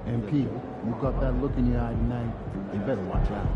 MP, you got that look in your eye tonight. You better watch out.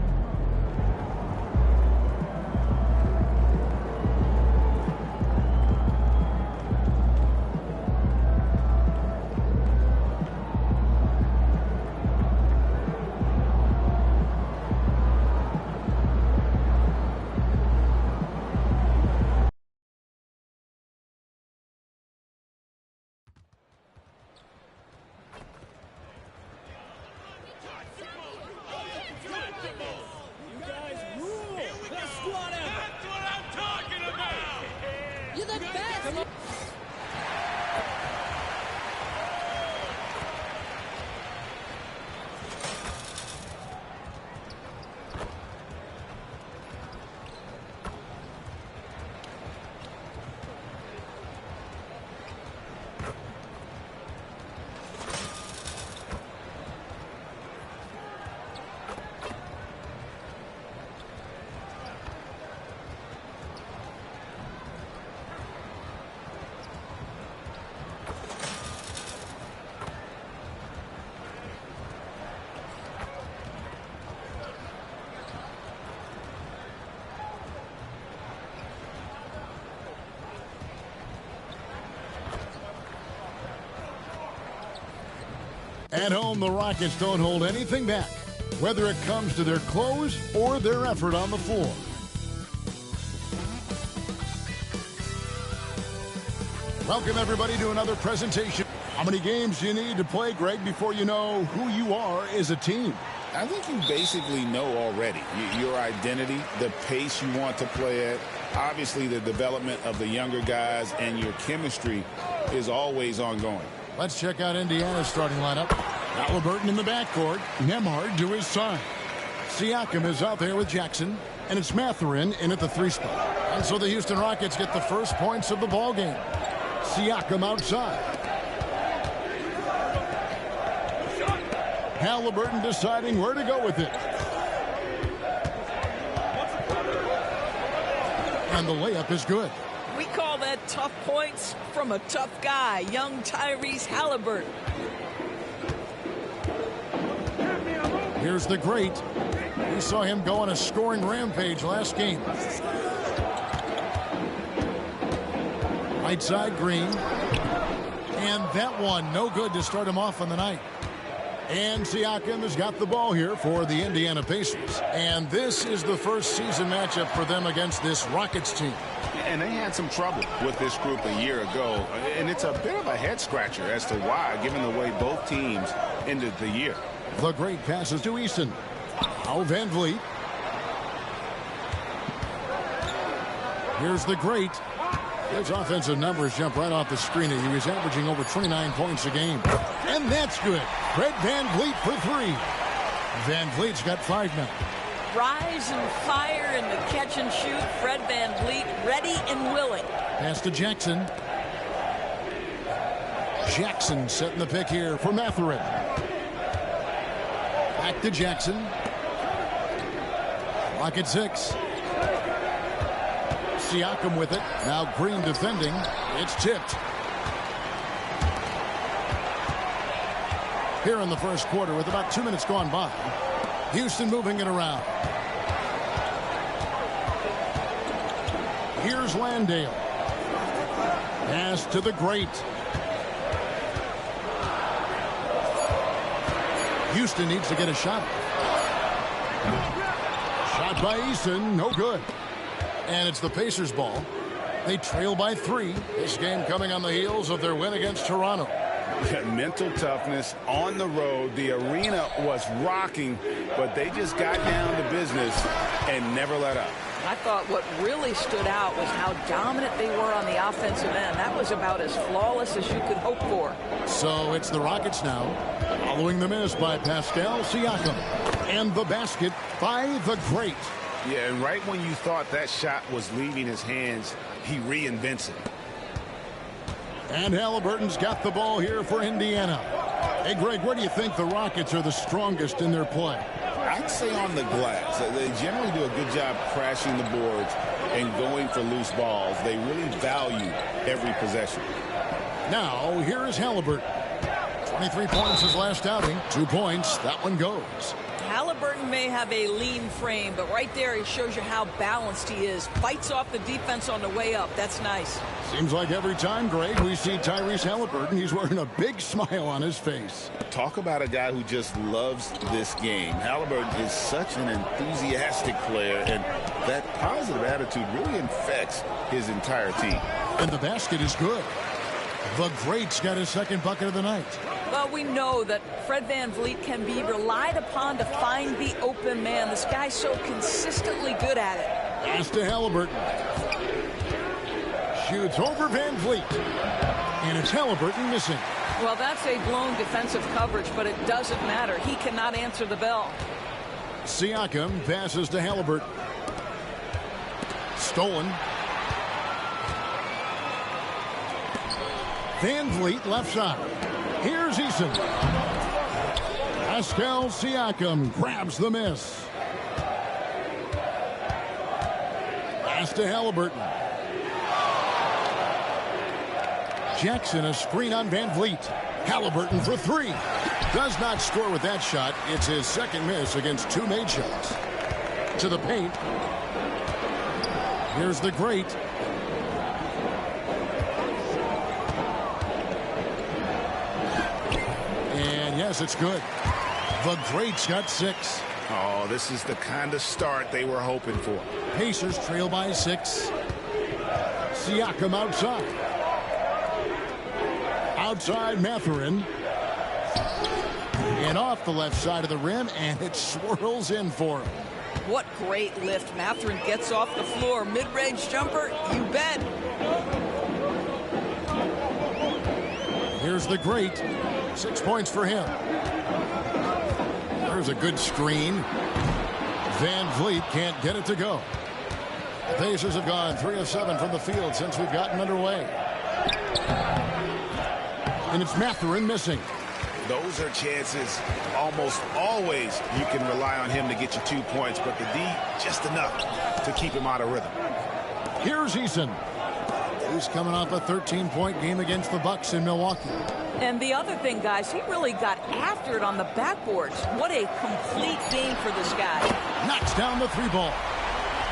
At home, the Rockets don't hold anything back, whether it comes to their close or their effort on the floor. Welcome, everybody, to another presentation. How many games do you need to play, Greg, before you know who you are as a team? I think you basically know already your identity, the pace you want to play at, obviously the development of the younger guys, and your chemistry is always ongoing. Let's check out Indiana's starting lineup. Halliburton in the backcourt. Nembhard to his side. Siakam is out there with Jackson. And it's Mathurin in at the 3 spot. And so the Houston Rockets get the first points of the ball game. Siakam outside. Halliburton deciding where to go with it. And the layup is good. We call that tough points from a tough guy, young Tyrese Halliburton. Here's the great. We saw him go on a scoring rampage last game. Right side, Green. And that one, no good to start him off on the night. And Siakam has got the ball here for the Indiana Pacers. And this is the first season matchup for them against this Rockets team. And they had some trouble with this group a year ago. And it's a bit of a head-scratcher as to why, given the way both teams ended the year. The great passes to Easton. Now Van Vliet. Here's the great. His offensive numbers jump right off the screen. He was averaging over 29 points a game. And that's good. Fred Van Vliet for 3. Van Vliet's got 5 now. Rise and fire in the catch and shoot. Fred Van Vliet ready and willing. Pass to Jackson. Jackson setting the pick here for Mathurin. Back to Jackson. Clock at 6. Siakam with it. Now Green defending. It's tipped. Here in the first quarter with about 2 minutes gone by. Houston moving it around. Here's Landale. Pass to the great. Houston needs to get a shot. Shot by Easton. No good. And it's the Pacers' ball. They trail by 3. This game coming on the heels of their win against Toronto. Mental toughness on the road. The arena was rocking, but they just got down to business and never let up. I thought what really stood out was how dominant they were on the offensive end. That was about as flawless as you could hope for. So it's the Rockets now, following the miss by Pascal Siakam. And the basket by the great. Yeah, and right when you thought that shot was leaving his hands, he reinvents it. And Halliburton's got the ball here for Indiana. Hey, Greg, where do you think the Rockets are the strongest in their play? I'd say on the glass. They generally do a good job crashing the boards and going for loose balls. They really value every possession. Now, here is Halliburton. 23 points his last outing. 2 points. That one goes. Halliburton may have a lean frame, but right there he shows you how balanced he is. Fights off the defense on the way up. That's nice. Seems like every time, Greg, we see Tyrese Halliburton, he's wearing a big smile on his face. Talk about a guy who just loves this game. Halliburton is such an enthusiastic player, and that positive attitude really infects his entire team. And the basket is good. The Great's got his second bucket of the night. Well, we know that Fred VanVleet can be relied upon to find the open man. This guy's so consistently good at it. Pass to Halliburton. Shoots over VanVleet. And it's Halliburton missing. Well, that's a blown defensive coverage, but it doesn't matter. He cannot answer the bell. Siakam passes to Halliburton. Stolen. VanVleet left side. Here's Eason. Pascal Siakam grabs the miss. Pass to Halliburton. Jackson, a screen on VanVleet. Halliburton for three. Does not score with that shot. It's his second miss against 2 made shots. To the paint. Here's the Great. And yes, it's good. The Great's got 6. Oh, this is the kind of start they were hoping for. Pacers trail by 6. Siakam outside. Outside Mathurin. And off the left side of the rim, and it swirls in for him. What great lift. Mathurin gets off the floor. Mid-range jumper, you bet. Here's the Great. 6 points for him. There's a good screen. VanVleet can't get it to go. The Pacers have gone 3 of 7 from the field since we've gotten underway. And it's Mathurin missing. Those are chances almost always you can rely on him to get you 2 points, but the D just enough to keep him out of rhythm. Here's Eason. He's coming off a 13-point game against the Bucks in Milwaukee. And the other thing, guys, he really got after it on the backboards. What a complete game for this guy. Knocks down the 3 ball.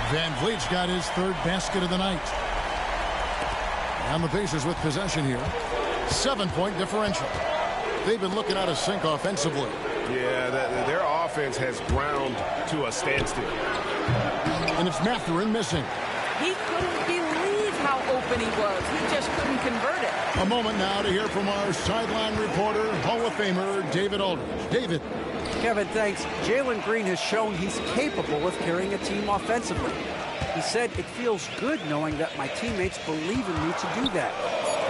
VanVleet's got his 3rd basket of the night. And the Pacers with possession here. 7-point differential. They've been looking out of sync offensively. Yeah, their offense has ground to a standstill. And it's Mathurin missing. He couldn't believe how open he was. He just couldn't convert it. A moment now to hear from our sideline reporter, Hall of Famer David Aldridge. David. Kevin, thanks. Jalen Green has shown he's capable of carrying a team offensively. He said, "It feels good knowing that my teammates believe in me to do that.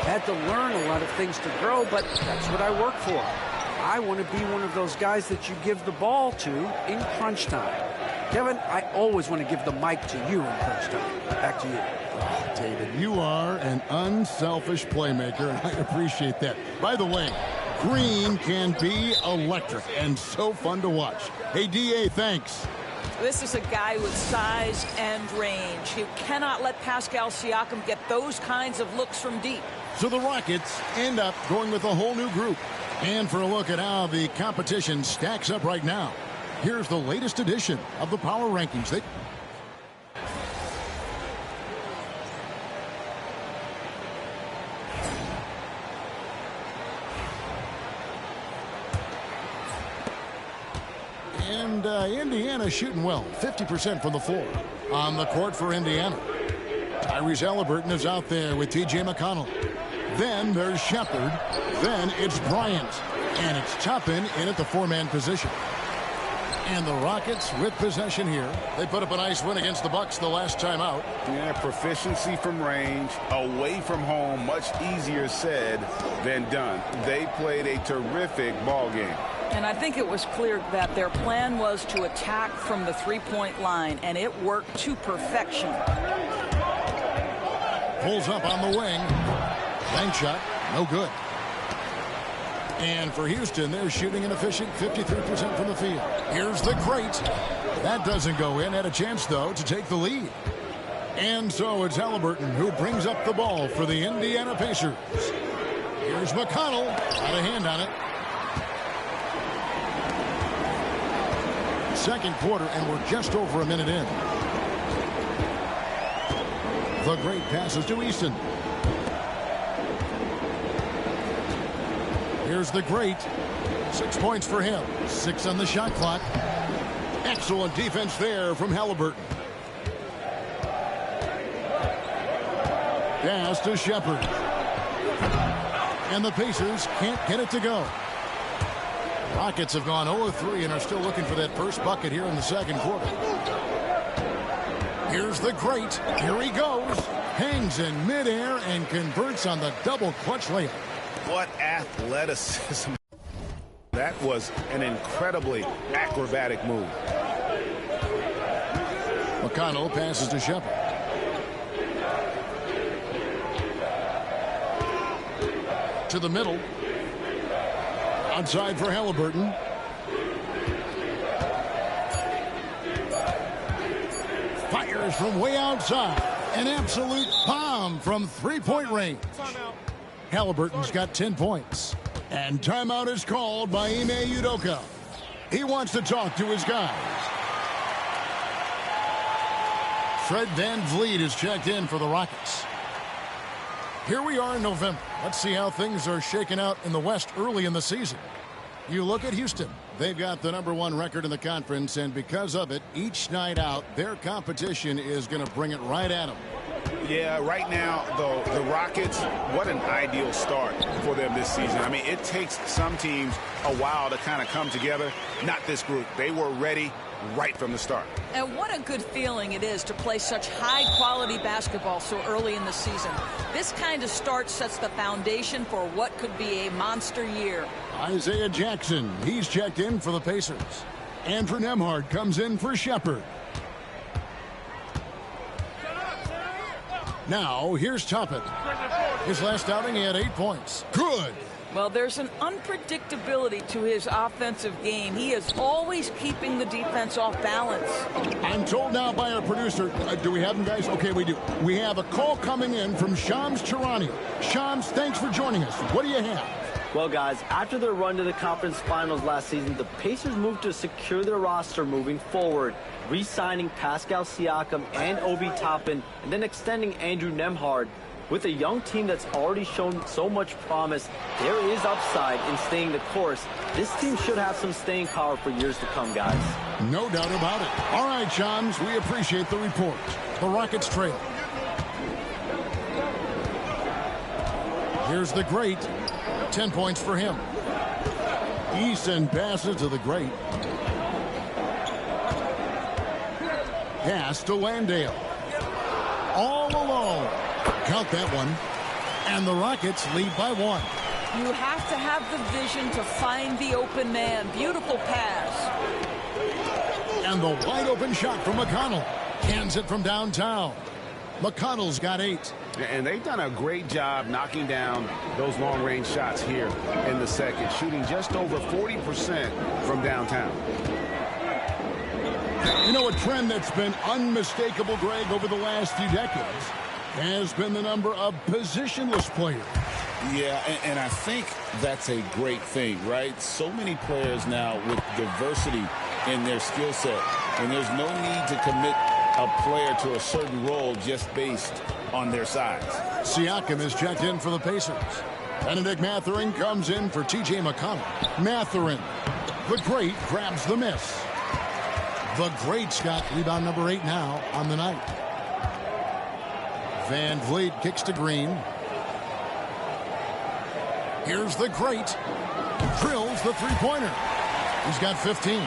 Had to learn a lot of things to grow, but that's what I work for. I want to be one of those guys that you give the ball to in crunch time." Kevin, I always want to give the mic to you in crunch time. Back to you. David, you are an unselfish playmaker, and I appreciate that. By the way, Green can be electric and so fun to watch. Hey, D.A., thanks. This is a guy with size and range. You cannot let Pascal Siakam get those kinds of looks from deep. So the Rockets end up going with a whole new group. And for a look at how the competition stacks up right now, here's the latest edition of the Power Rankings. And Indiana shooting well, 50% from the floor. On the court for Indiana, Tyrese Halliburton is out there with T.J. McConnell. Then there's Shepard. Then it's Bryant. And it's Toppin in at the 4-man position. And the Rockets with possession here. They put up a nice win against the Bucks the last time out. Yeah, proficiency from range, away from home, much easier said than done. They played a terrific ball game. And I think it was clear that their plan was to attack from the 3-point line, and it worked to perfection. Pulls up on the wing. Bank shot, no good. And for Houston, they're shooting an efficient 53% from the field. Here's the Great. That doesn't go in. Had a chance, though, to take the lead. And so it's Halliburton who brings up the ball for the Indiana Pacers. Here's McConnell. Got a hand on it. Second quarter, and we're just over a minute in. The Great passes to Easton. Here's the Great. 6 points for him. 6 on the shot clock. Excellent defense there from Halliburton. Pass to Shepard. And the Pacers can't get it to go. Rockets have gone 0-3 and are still looking for that first bucket here in the second quarter. Here's the Great. Here he goes. Hangs in midair and converts on the double clutch layup. What athleticism. That was an incredibly acrobatic move. McConnell passes to Shepard. To the middle. Outside for Halliburton. Fires from way outside. An absolute bomb from three-point range. Halliburton's got 10 points. And timeout is called by Ime Udoka. He wants to talk to his guys. Fred VanVleet is checked in for the Rockets. Here we are in November. Let's see how things are shaking out in the West early in the season. You look at Houston. They've got the #1 record in the conference, and because of it, each night out, their competition is going to bring it right at them. Yeah, right now, though, the Rockets, what an ideal start for them this season. I mean, it takes some teams a while to kind of come together. Not this group. They were ready right from the start. And what a good feeling it is to play such high-quality basketball so early in the season. This kind of start sets the foundation for what could be a monster year. Isaiah Jackson, he's checked in for the Pacers. Andrew Nembhard comes in for Shepard. Now, here's Toppin. His last outing, he had 8 points. Good. Well, there's an unpredictability to his offensive game. He is always keeping the defense off balance. I'm told now by our producer, do we have him, guys? Okay, we do. We have a call coming in from Shams Charania. Shams, thanks for joining us. What do you have? Well, guys, after their run to the conference finals last season, the Pacers moved to secure their roster moving forward, re-signing Pascal Siakam and Obi Toppin, and then extending Andrew Nembhard. With a young team that's already shown so much promise, there is upside in staying the course. This team should have some staying power for years to come, guys. No doubt about it. All right, Shams, we appreciate the report. The Rockets trail. Here's the Great. 10 points for him. Easton passes to the Great. Pass to Landale. All alone. Count that one. And the Rockets lead by 1. You have to have the vision to find the open man. Beautiful pass. And the wide open shot from McConnell. Cans it from downtown. McConnell's got 8. And they've done a great job knocking down those long-range shots here in the second, shooting just over 40% from downtown. You know, a trend that's been unmistakable, Greg, over the last few decades has been the number of positionless players. Yeah, and I think that's a great thing, right? So many players now with diversity in their skill set, and there's no need to commit a player to a certain role just based on their size. Siakam is checked in for the Pacers. Benedict Mathurin comes in for T.J. McConnell. Mathurin, the Great, grabs the miss. The Great's got rebound number 8 now on the night. VanVleet kicks to Green. Here's the Great. Drills the three-pointer. He's got 15.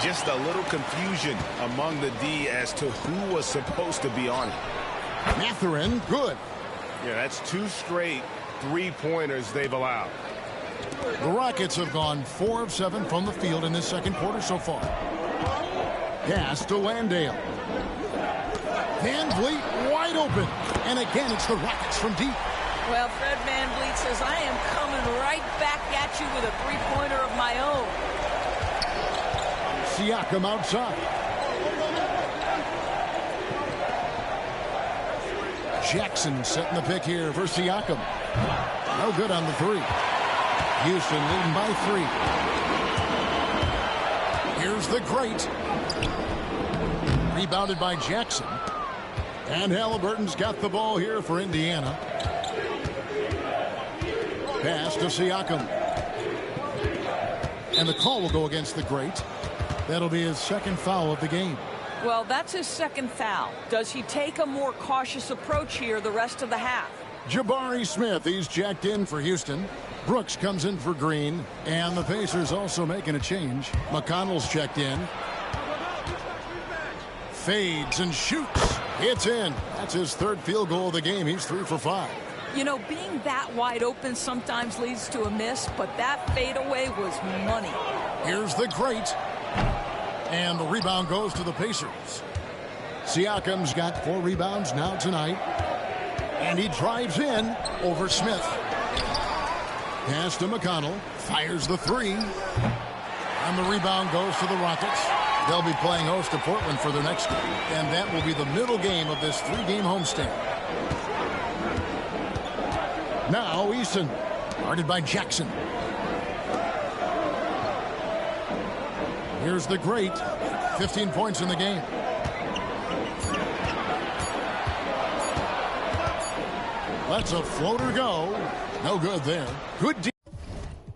Just a little confusion among the D as to who was supposed to be on it. Mathurin, good. Yeah, that's 2 straight three-pointers they've allowed. The Rockets have gone 4 of 7 from the field in this second quarter so far. Pass to Landale. VanVleet wide open. And again, it's the Rockets from deep. Well, Fred VanVleet says, I am coming right back at you with a three-pointer of my own. Siakam outside. Jackson setting the pick here for Siakam. No good on the three. Houston leading by 3. Here's the great. Rebounded by Jackson. And Halliburton's got the ball here for Indiana. Pass to Siakam. And the call will go against the great. That'll be his second foul of the game. Well, that's his second foul. Does he take a more cautious approach here the rest of the half? Jabari Smith, he's jacked in for Houston. Brooks comes in for Green. And the Pacers also making a change. McConnell's checked in. Fades and shoots. It's in. That's his third field goal of the game. He's 3 for 5. You know, being that wide open sometimes leads to a miss, but that fadeaway was money. Here's the great. And the rebound goes to the Pacers. Siakam's got 4 rebounds now tonight. And he drives in over Smith. Pass to McConnell. Fires the 3. And the rebound goes to the Rockets. They'll be playing host to Portland for their next game. And that will be the middle game of this 3-game homestand. Now Eason. Guarded by Jackson. Here's the great. 15 points in the game. Lets a floater go. No good there. Good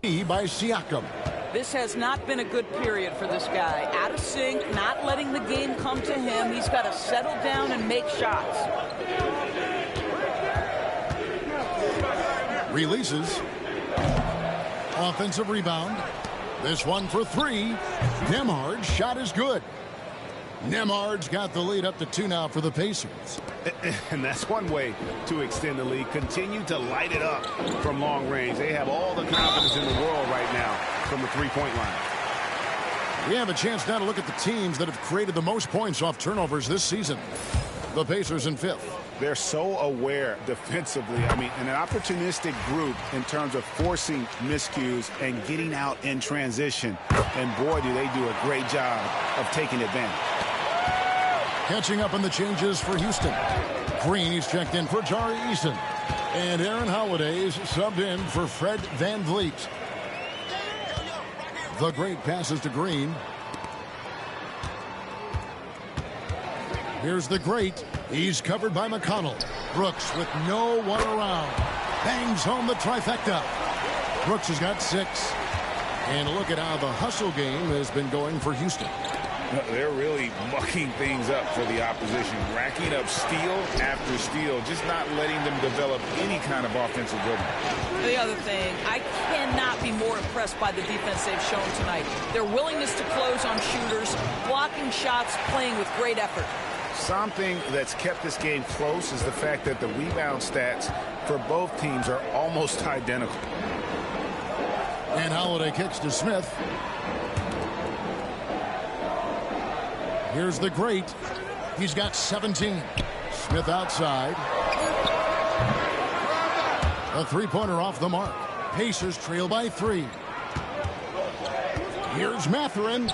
D by Siakam. This has not been a good period for this guy. Out of sync, not letting the game come to him. He's got to settle down and make shots. Releases. Offensive rebound. This one for 3. Nembhard's shot is good. Nembhard's got the lead up to 2 now for the Pacers. And that's one way to extend the lead. Continue to light it up from long range. They have all the confidence in the world right now from the three-point line. We have a chance now to look at the teams that have created the most points off turnovers this season. The Pacers in 5th. They're so aware defensively. I mean, an opportunistic group in terms of forcing miscues and getting out in transition. And boy, do they do a great job of taking advantage. Catching up on the changes for Houston. Green is checked in for Tari Eason. And Aaron Holiday's subbed in for Fred VanVleet. The great passes to Green. Here's the great. He's covered by McConnell. Brooks with no one around. Bangs home the trifecta. Brooks has got 6. And look at how the hustle game has been going for Houston. They're really mucking things up for the opposition, racking up steal after steal, just not letting them develop any kind of offensive rhythm. The other thing, I cannot be more impressed by the defense they've shown tonight. Their willingness to close on shooters, blocking shots, playing with great effort. Something that's kept this game close is the fact that the rebound stats for both teams are almost identical. And Holiday kicks to Smith. Here's the great. He's got 17. Smith outside. A three-pointer off the mark. Pacers trail by 3. Here's Mathurin.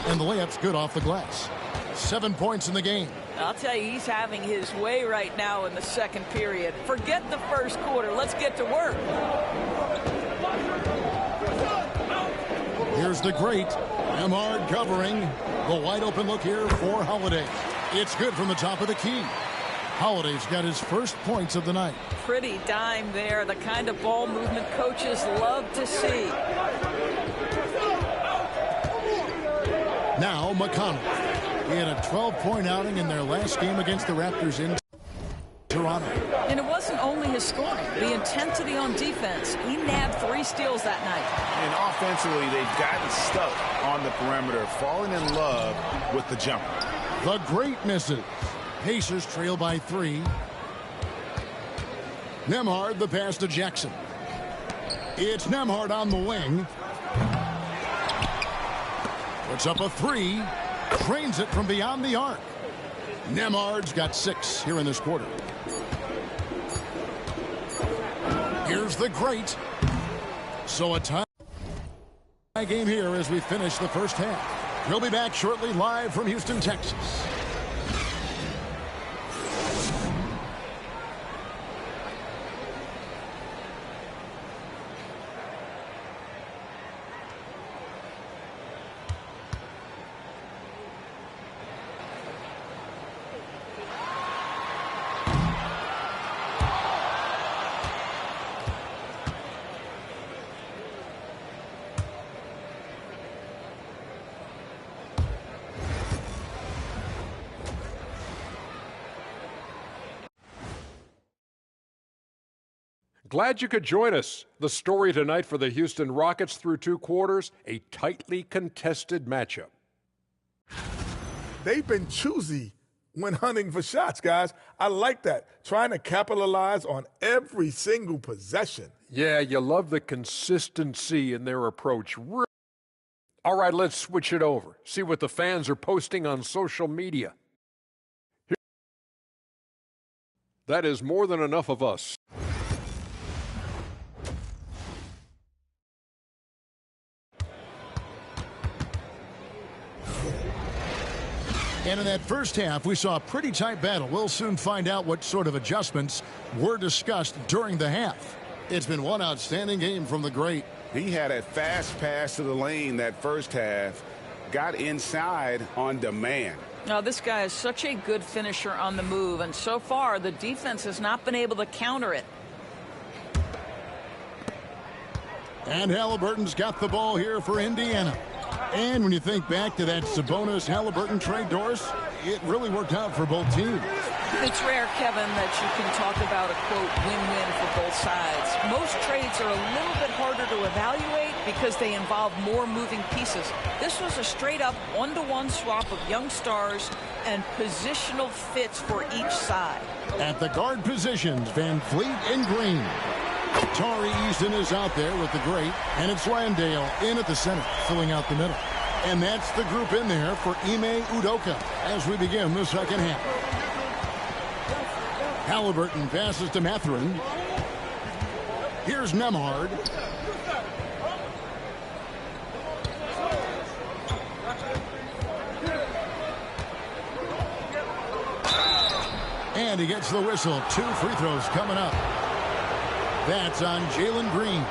And the layup's good off the glass. 7 points in the game. I'll tell you, he's having his way right now in the second period. Forget the first quarter. Let's get to work. Here's the great. Nembhard covering. The wide open look here for Holiday. It's good from the top of the key. Holiday's got his first points of the night. Pretty dime there. The kind of ball movement coaches love to see. Now McConnell. He had a 12-point outing in their last game against the Raptors in Toronto. And it wasn't only his scoring. The intensity on defense. He nabbed 3 steals that night. And offensively, they've gotten stuck on the perimeter, falling in love with the jumper. The great misses. Pacers trail by 3. Nembhard, the pass to Jackson. It's Nembhard on the wing. Puts up a 3. Trains it from beyond the arc. Nembhard's got 6 here in this quarter. Here's the great. So a tie game here as we finish the first half. We'll be back shortly live from Houston, Texas. Glad you could join us. The story tonight for the Houston Rockets through 2 quarters, a tightly contested matchup. They've been choosy when hunting for shots, guys. I like that. Trying to capitalize on every single possession. Yeah, you love the consistency in their approach. All right, let's switch it over. See what the fans are posting on social media. That is more than enough of us. And in that first half, we saw a pretty tight battle. We'll soon find out what sort of adjustments were discussed during the half. It's been one outstanding game from the great. He had a fast pass to the lane that first half, got inside on demand. Now, this guy is such a good finisher on the move, and so far the defense has not been able to counter it. And Halliburton's got the ball here for Indiana. And when you think back to that Sabonis-Halliburton trade, Doris, it really worked out for both teams. It's rare, Kevin, that you can talk about a, quote, win-win for both sides. Most trades are a little bit harder to evaluate because they involve more moving pieces. This was a straight-up one-to-one swap of young stars and positional fits for each side. At the guard positions, Van Fleet and Green. Tari Eason is out there with the great, and it's Landale in at the center, filling out the middle. And that's the group in there for Ime Udoka as we begin the second half. Halliburton passes to Mathurin. Here's Nembhard. And he gets the whistle. 2 free throws coming up. That's on Jalen Green.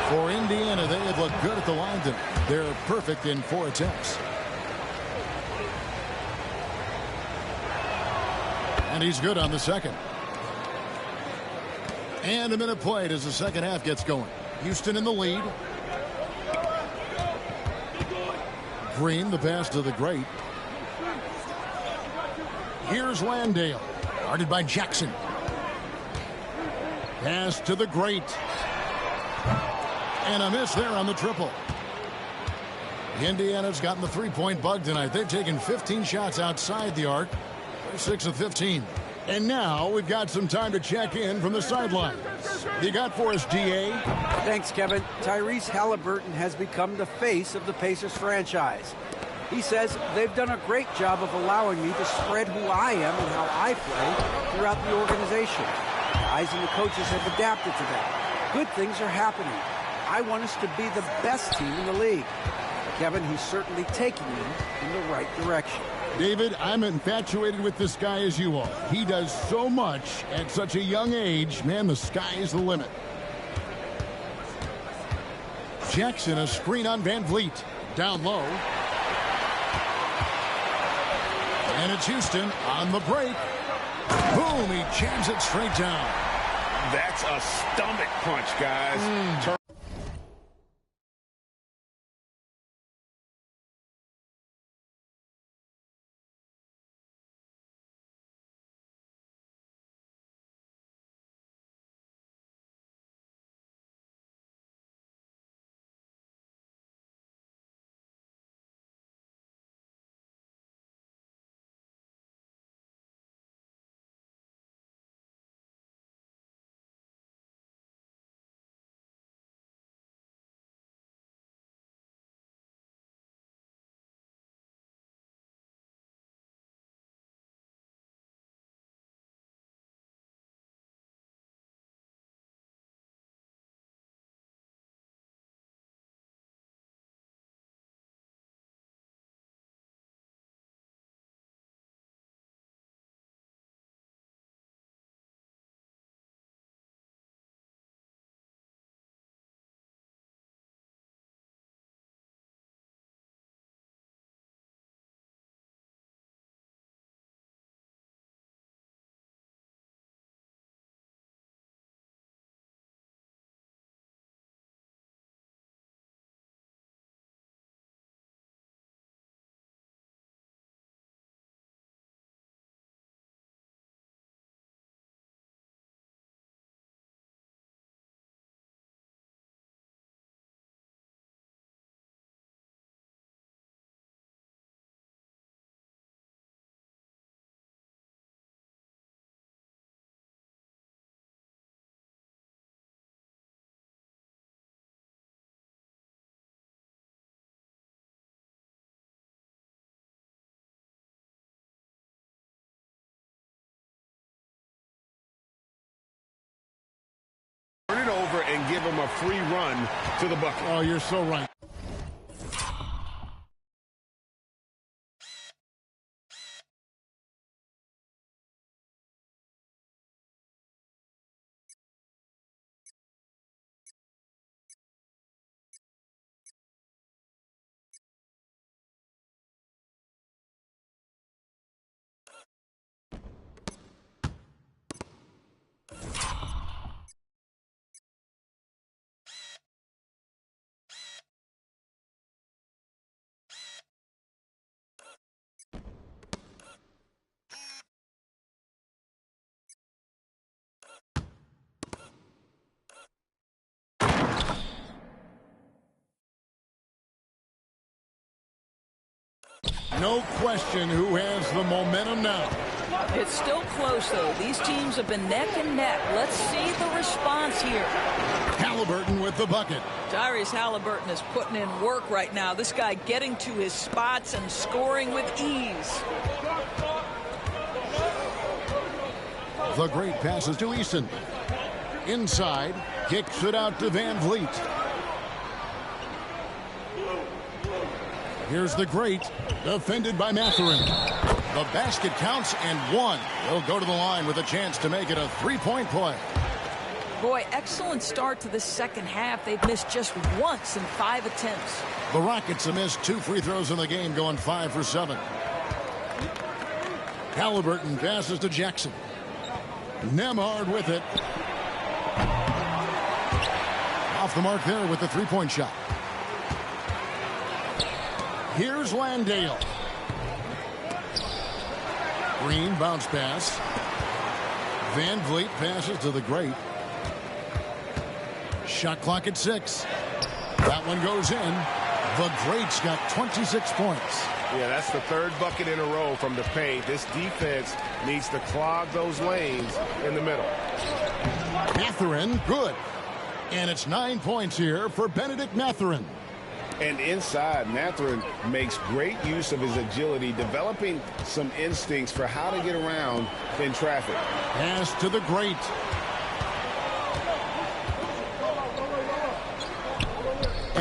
For Indiana, they have looked good at the line tonight. They're perfect in 4 attempts. And he's good on the second. And a minute played as the second half gets going. Houston in the lead. Green, the pass to the great. Here's Landale. Guarded by Jackson. Pass to the great. And a miss there on the triple. Indiana's gotten the three-point bug tonight. They've taken 15 shots outside the arc. They're 6 of 15. And now we've got some time to check in from the sidelines. You got for us, D.A.? Thanks, Kevin. Tyrese Halliburton has become the face of the Pacers franchise. He says they've done a great job of allowing me to spread who I am and how I play throughout the organization. Guys and the coaches have adapted to that. Good things are happening. I want us to be the best team in the league. Kevin, he's certainly taking me in the right direction. David, I'm infatuated with this guy as you are. He does so much at such a young age. Man, the sky is the limit. Jackson, a screen on Van Vliet. Down low. And it's Houston on the break. Boom, he jams it straight down. That's a stomach punch, guys. him a free run to the bucket. Oh, you're so right. No question who has the momentum now. It's still close, though. These teams have been neck and neck. Let's see the response here. Halliburton with the bucket. Tyrese Halliburton is putting in work right now. This guy getting to his spots and scoring with ease. The great passes to Eason. Inside, kicks it out to Van Vliet. Here's the great, defended by Mathurin. The basket counts and one. He'll go to the line with a chance to make it a three-point play. Boy, excellent start to the second half. They've missed just once in 5 attempts. The Rockets have missed 2 free throws in the game, going 5 for 7. Halliburton passes to Jackson. Nembhard with it. Off the mark there with the three-point shot. Here's Landale. Green bounce pass. Van Vliet passes to the great. Shot clock at 6. That one goes in. The great's got 26 points. Yeah, that's the third bucket in a row from the paint. This defense needs to clog those lanes in the middle. Mathurin, good. And it's 9 points here for Bennedict Mathurin. And inside, Mathurin makes great use of his agility, developing some instincts for how to get around in traffic. Pass to the great.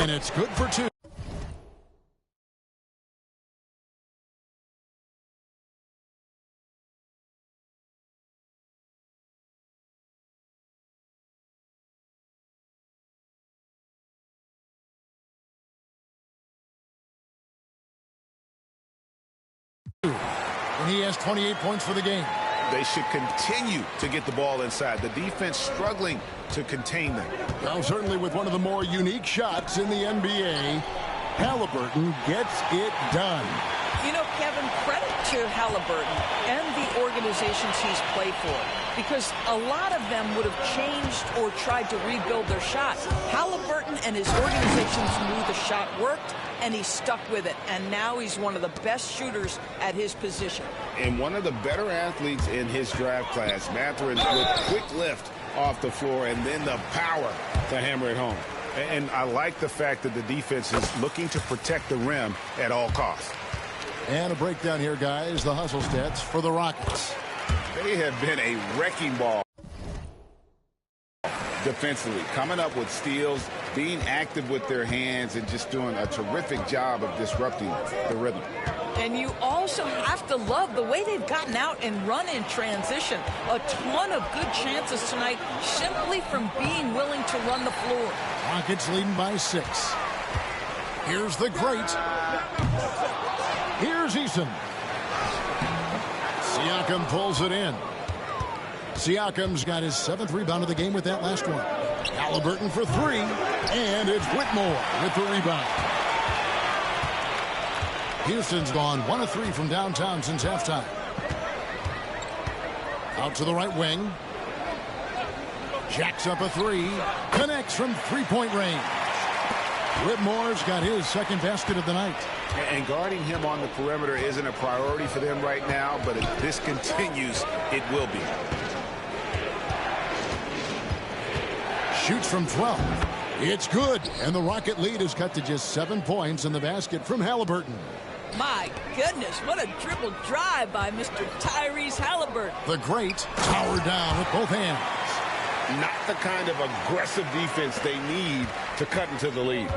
And it's good for 2. And he has 28 points for the game. They should continue to get the ball inside. The defense struggling to contain them. Well, certainly with one of the more unique shots in the NBA, Halliburton gets it done. You know, Kevin, credit to Halliburton and the organizations he's played for, because a lot of them would have changed or tried to rebuild their shot. Halliburton and his organizations knew the shot worked, and he stuck with it. And now he's one of the best shooters at his position. And one of the better athletes in his draft class, Mathurin, with quick lift off the floor and then the power to hammer it home. And I like the fact that the defense is looking to protect the rim at all costs. And a breakdown here, guys. The hustle stats for the Rockets. They have been a wrecking ball defensively, coming up with steals, being active with their hands, and just doing a terrific job of disrupting the rhythm. And you also have to love the way they've gotten out and run in transition. A ton of good chances tonight simply from being willing to run the floor. Rockets leading by 6. Here's the great. Here's Eason. Siakam pulls it in. Siakam's got his 7th rebound of the game with that last one. Halliburton for 3. And it's Whitmore with the rebound. Houston's gone 1 of 3 from downtown since halftime. Out to the right wing. Jacks up a 3. Connects from three-point range. Whitmore's got his 2nd basket of the night. And guarding him on the perimeter isn't a priority for them right now, but if this continues, it will be. Shoots from 12. It's good. And the Rocket lead is cut to just 7 points in the basket from Halliburton. My goodness, what a dribble drive by Mr. Tyrese Halliburton. The great towered down with both hands. not the kind of aggressive defense they need to cut into the lead.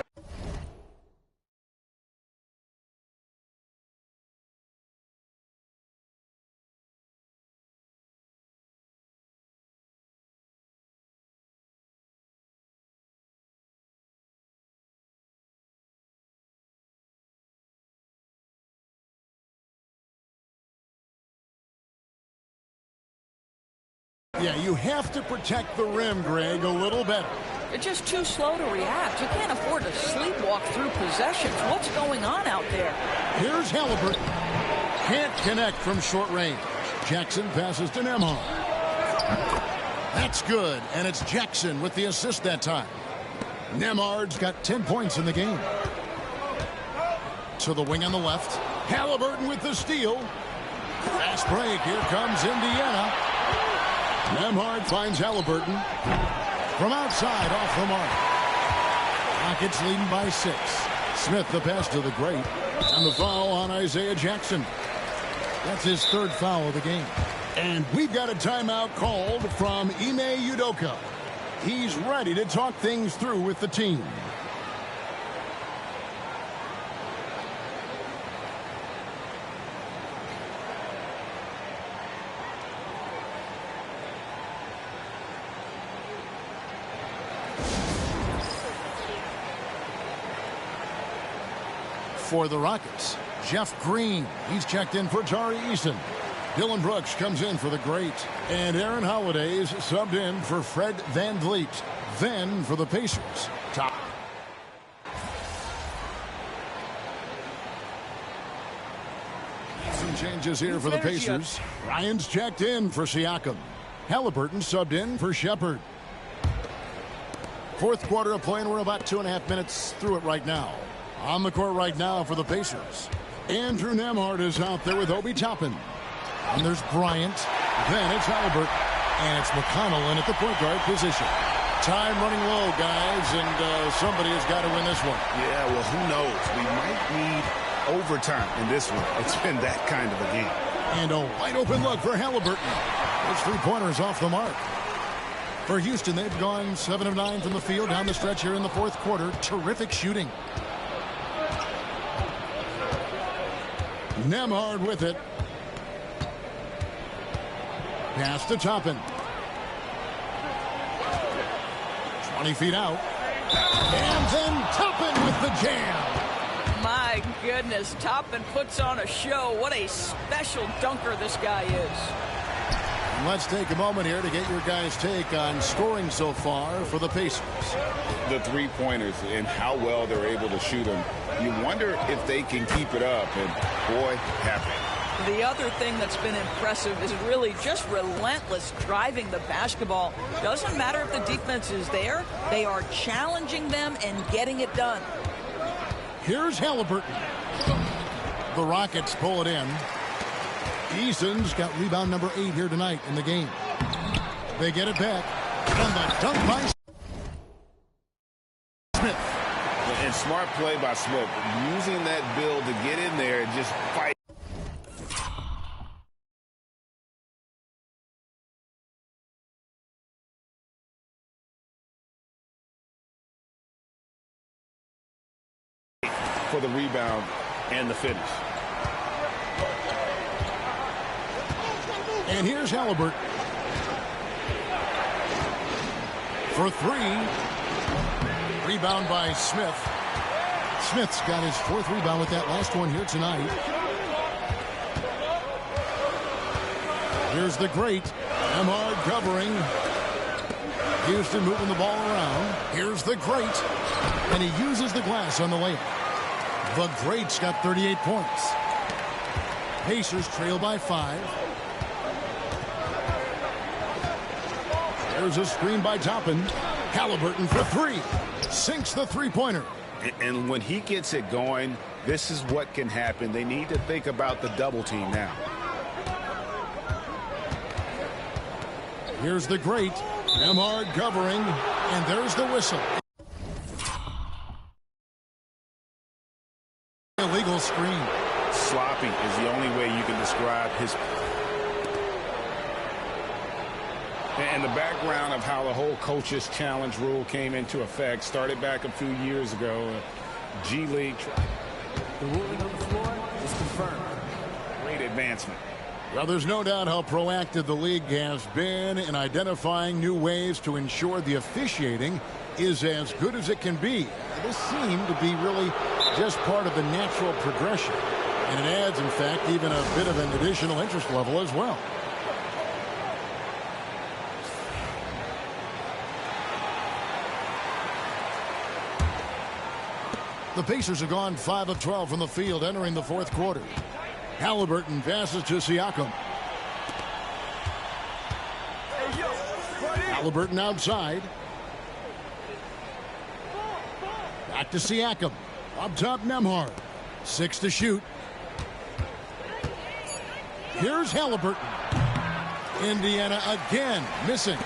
Yeah, you have to protect the rim, Greg, a little better. They're just too slow to react. You can't afford to sleepwalk through possessions. What's going on out there? Here's Halliburton. Can't connect from short range. Jackson passes to Nembhard. That's good, and it's Jackson with the assist that time. Nembhard's got 10 points in the game. To the wing on the left. Halliburton with the steal. Fast break. Here comes Indiana. Nembhard finds Halliburton from outside off the mark. Rockets leading by 6. Smith the pass to the great. And the foul on Isaiah Jackson. That's his 3rd foul of the game. And we've got a timeout called from Ime Udoka. He's ready to talk things through with the team. For the Rockets, Jeff Green. He's checked in for Tari Eason. Dylan Brooks comes in for the great. And Aaron Holiday's subbed in for Fred VanVleet. Then for the Pacers. Top. Some changes here for the Pacers. Ryan's checked in for Siakam. Halliburton subbed in for Shepherd. 4th quarter of play, and we're about 2.5 minutes through it right now. On the court right now for the Pacers. Andrew Nembhard is out there with Obi Toppin. And there's Bryant. Then it's Halliburton. And it's McConnell in at the point guard position. Time running low, guys, and somebody has got to win this one. Yeah, well, who knows? We might need overtime in this one. It's been that kind of a game. And a wide open look for Halliburton. Those 3-pointers off the mark. For Houston, they've gone 7 of 9 from the field down the stretch here in the 4th quarter. Terrific shooting. Nembhard with it. Pass to Toppin. 20 feet out. And then Toppin with the jam. My goodness, Toppin puts on a show. What a special dunker this guy is. Let's take a moment here to get your guys' take on scoring so far for the Pacers. The 3-pointers and how well they're able to shoot them. You wonder if they can keep it up, and boy, happy. The other thing that's been impressive is really just relentless driving the basketball. Doesn't matter if the defense is there, they are challenging them and getting it done. Here's Halliburton. The Rockets pull it in. Eason's got rebound number 8 here tonight in the game. They get it back. And the dunk by Smith. And smart play by Smith. Using that build to get in there and just fight. For the rebound and the finish. And here's Halliburton. For 3. Rebound by Smith. Smith's got his 4th rebound with that last one here tonight. Here's the great. Nembhard covering. Houston moving the ball around. Here's the great. And he uses the glass on the layup. The great's got 38 points. Pacers trail by 5. There's a screen by Toppin. Halliburton for 3. Sinks the 3-pointer. And when he gets it going, this is what can happen. They need to think about the double team now. Here's the great. Nembhard covering. And there's the whistle. Illegal screen. Sloppy is the only way you can describe his. And the background of how the whole coach's challenge rule came into effect started back a few years ago. G League. The ruling on the floor is confirmed. Great advancement. Well, there's no doubt how proactive the league has been in identifying new ways to ensure the officiating is as good as it can be. This seemed to be really just part of the natural progression. And it adds, in fact, even a bit of an additional interest level as well. The Pacers have gone 5 of 12 from the field entering the fourth quarter. Halliburton passes to Siakam. Halliburton outside. Back to Siakam. Up top, Nembhard. 6 to shoot. Here's Halliburton. Indiana again missing.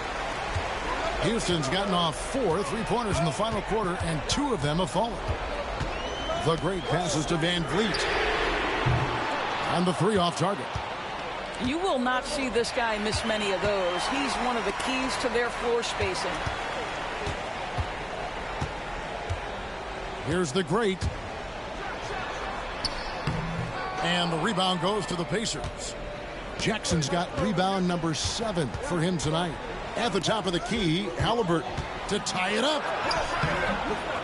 Houston's gotten off 4 3-pointers in the final quarter, and 2 of them have fallen. The great passes to Van Vliet. And the 3 off target. You will not see this guy miss many of those. He's one of the keys to their floor spacing. Here's the great. And the rebound goes to the Pacers. Jackson's got rebound number 7 for him tonight. At the top of the key, Halliburton to tie it up.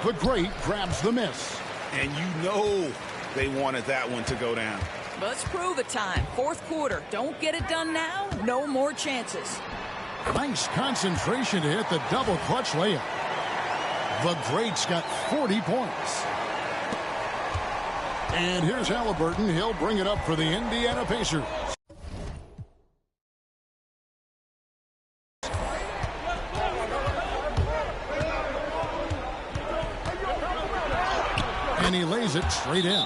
The great grabs the miss. And you know they wanted that one to go down. Let's prove it time. Fourth quarter. Don't get it done now. No more chances. Nice concentration to hit the double clutch layup. The great's got 40 points. And here's Halliburton. He'll bring it up for the Indiana Pacers. And he lays it straight in.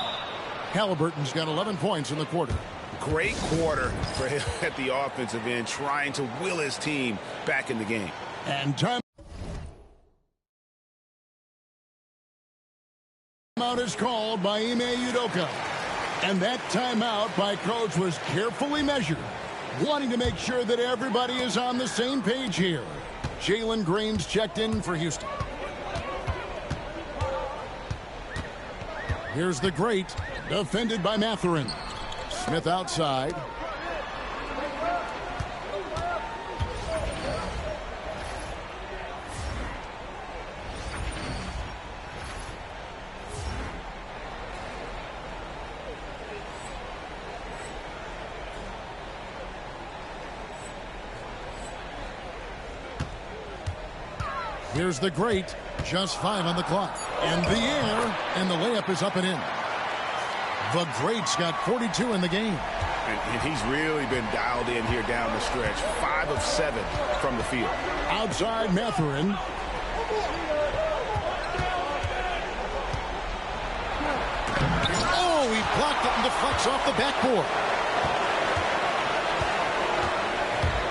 Halliburton's got 11 points in the quarter. Great quarter for him at the offensive end, trying to will his team back in the game. And timeout is called by Ime Udoka. And that timeout by coach was carefully measured, wanting to make sure that everybody is on the same page here. Jalen Green's checked in for Houston. Here's the great, defended by Mathurin. Smith outside. Here's the great. Just 5 on the clock. And the air. And the layup is up and in. The great's got 42 in the game. And he's really been dialed in here down the stretch. 5 of 7 from the field. Outside Mathurin. Oh, he blocked it and deflects off the backboard.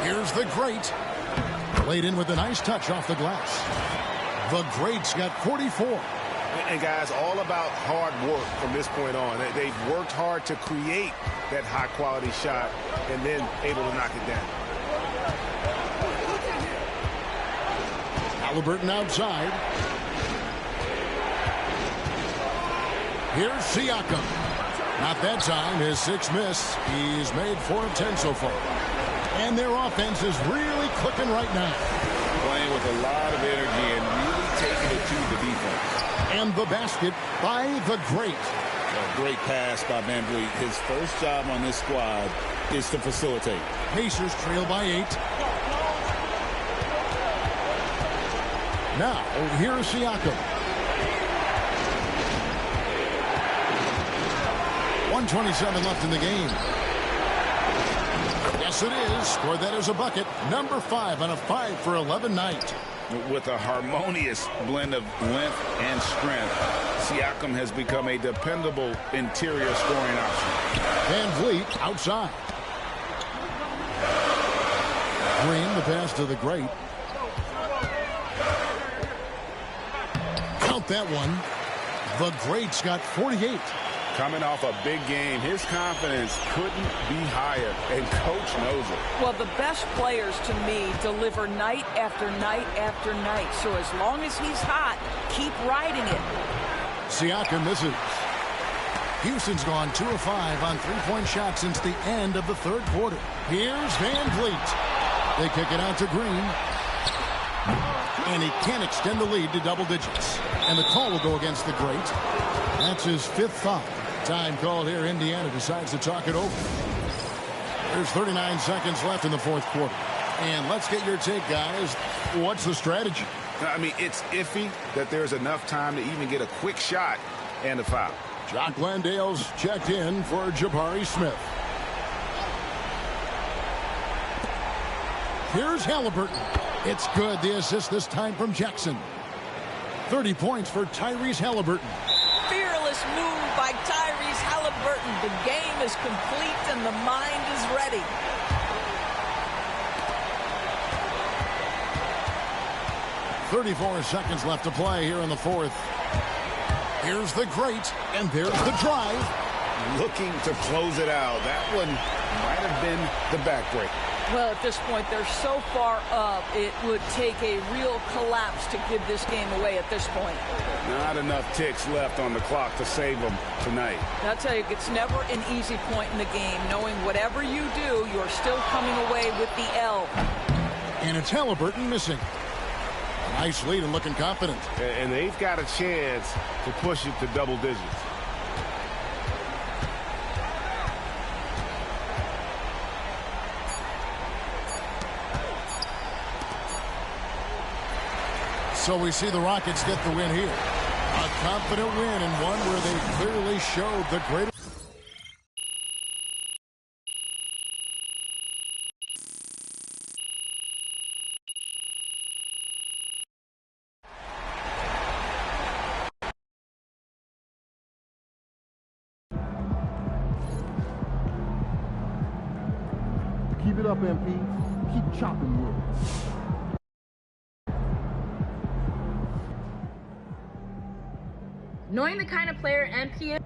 Here's the great. Laid in with a nice touch off the glass. The great's got 44. And guys, all about hard work from this point on. They've worked hard to create that high-quality shot and then able to knock it down. Halliburton outside. Here's Siakam. Not that time. His 6th miss. He's made 4 of 10 so far. And their offense is really clicking right now. Playing with a lot of energy and really taking it to the defense. And the basket by the great. A great pass by Van Vliet. His first job on this squad is to facilitate. Pacers trail by 8. Now, here's Siakam. 1:27 left in the game. Yes, it is. Scored that as a bucket. Number 5 on a 5 for 11 night. With a harmonious blend of length and strength, Siakam has become a dependable interior scoring option. Van Vliet outside. Green, the pass to the great. Count that one. The great's got 48. Coming off a big game, his confidence couldn't be higher, and Coach knows it. Well, the best players, to me, deliver night after night after night. So as long as he's hot, keep riding it. Siakam misses. Houston's gone 2 of 5 on three-point shots since the end of the third quarter. Here's Van Vliet. They kick it out to Green. And he can't extend the lead to double digits. And the call will go against the great. That's his 5th foul. Time called here. Indiana decides to talk it over. There's 39 seconds left in the fourth quarter. And let's get your take, guys. What's the strategy? I mean, it's iffy that there's enough time to even get a quick shot and a foul. Jock Landale's checked in for Jabari Smith. Here's Halliburton. It's good. The assist this time from Jackson. 30 points for Tyrese Halliburton. Fearless move by Tyrese Halliburton. The game is complete and the mind is ready. .34 seconds left to play here in the fourth. Here's the great, and there's the drive. Looking to close it out. That one might have been the backbreaker. Well, at this point, they're so far up, it would take a real collapse to give this game away at this point. Not enough ticks left on the clock to save them tonight. I'll tell you, it's never an easy point in the game, knowing whatever you do, you're still coming away with the L. And it's Halliburton missing. A nice lead and looking confident. And they've got a chance to push it to double digits. So we see the Rockets get the win here. A confident win and one where they clearly showed the greater. Keep it up, MP. Keep chopping wood. Knowing the kind of player MP is,